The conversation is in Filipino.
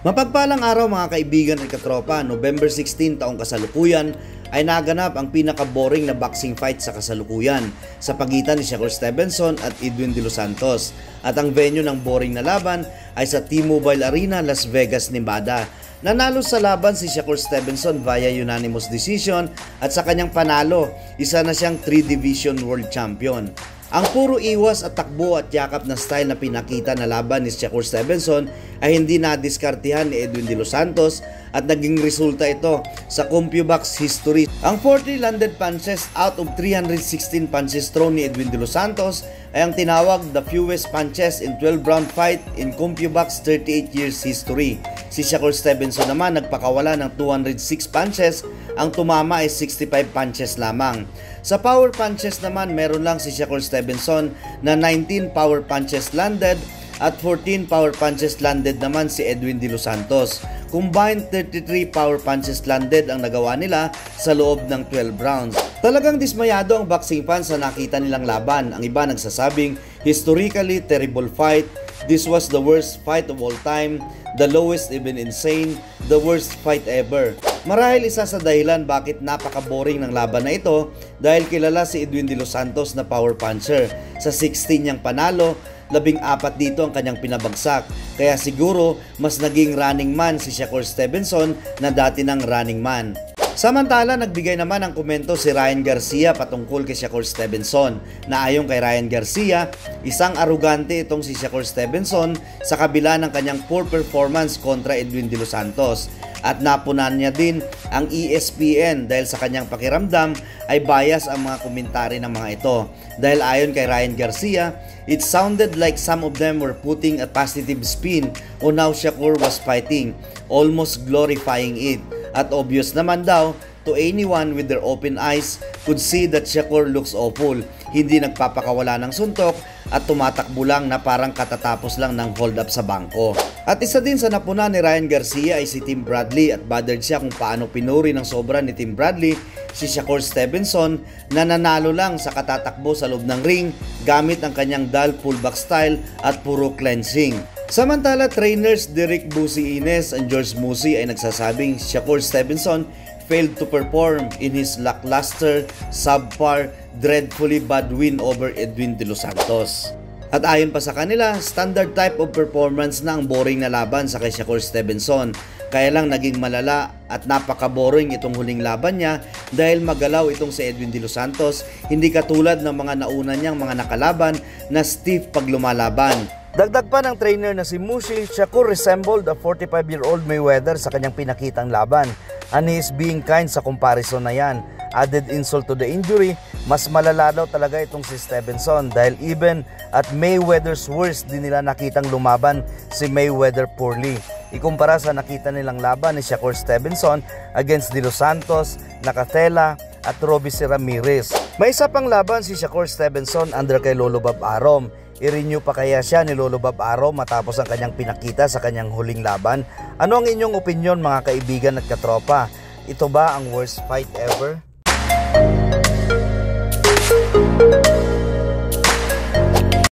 Mapagpalang araw mga kaibigan at katropa, November 16 taong kasalukuyan ay naganap ang pinaka-boring na boxing fight sa kasalukuyan sa pagitan ni Shakur Stevenson at Edwin De Los Santos. At ang venue ng boring na laban ay sa T-Mobile Arena, Las Vegas, Nevada. Nanalo sa laban si Shakur Stevenson via unanimous decision at sa kanyang panalo, isa na siyang 3-division world champion. Ang puro iwas at takbo at yakap na style na pinakita na laban ni Shakur Stevenson ay hindi nadiskartihan ni Edwin De Los Santos at naging resulta ito sa CompuBox history. Ang 40 landed punches out of 316 punches thrown ni Edwin De Los Santos ay ang tinawag the fewest punches in 12-round fight in CompuBox 38 years history. Si Shakur Stevenson naman nagpakawala ng 206 punches, ang tumama ay 65 punches lamang. Sa power punches naman, meron lang si Shakur Stevenson na 19 power punches landed at 14 power punches landed naman si Edwin De Los Santos. Combined 33 power punches landed ang nagawa nila sa loob ng 12 rounds. Talagang dismayado ang boxing fans sa nakita nilang laban. Ang iba nagsasabing, historically terrible fight, this was the worst fight of all time, the lowest even insane, the worst fight ever. Marahil isa sa dahilan bakit napaka-boring ng laban na ito dahil kilala si Edwin De Los Santos na power puncher. Sa 16 niyang panalo, 14 dito ang kanyang pinabagsak. Kaya siguro mas naging running man si Shakur Stevenson na dati ng running man. Samantala, nagbigay naman ng komento si Ryan Garcia patungkol kay Shakur Stevenson na ayon kay Ryan Garcia, isang arugante itong si Shakur Stevenson sa kabila ng kanyang poor performance kontra Edwin De Los Santos. At napunan niya din ang ESPN dahil sa kanyang pakiramdam ay bias ang mga komentary ng mga ito. Dahil ayon kay Ryan Garcia, it sounded like some of them were putting a positive spin on how Shakur was fighting, almost glorifying it. At obvious naman daw, to anyone with their open eyes could see that Shakur looks awful. Hindi nagpapakawala ng suntok at tumatakbo lang na parang katatapos lang ng hold up sa bangko. At isa din sa napuna ni Ryan Garcia ay si Tim Bradley at bothered siya kung paano pinuri ng sobra ni Tim Bradley si Shakur Stevenson na nanalo lang sa katatakbo sa loob ng ring gamit ang kanyang dull pullback style at puro cleansing. Samantala, trainers Derek Busi Ines and George Musi ay nagsasabing Shakur Stevenson failed to perform in his lackluster, subpar, dreadfully bad win over Edwin De Los Santos. At ayon pa sa kanila, standard type of performance na ang boring na laban sa kay Shakur Stevenson. Kaya lang naging malala at napaka-boring itong huling laban niya dahil magalaw itong si Edwin De Los Santos, hindi katulad ng mga nauna niyang mga nakalaban na stiff pag lumalaban. Dagdag pa ng trainer na si Musi, Shakur resembled a 45-year-old Mayweather sa kanyang pinakitang laban and he is being kind sa comparison na yan. Added insult to the injury, mas malala daw talaga itong si Stevenson dahil even at Mayweather's worst din nila nakitang lumaban si Mayweather poorly. Ikumpara sa nakita nilang laban ni Shakur Stevenson against De Los Santos, Nakatela at Robbie Ramirez. May isa pang laban si Shakur Stevenson under kay Lolo Bob Arum. I-renew pa kaya siya ni Lolo Bob Arum matapos ang kanyang pinakita sa kanyang huling laban? Ano ang inyong opinion mga kaibigan at katropa? Ito ba ang worst fight ever?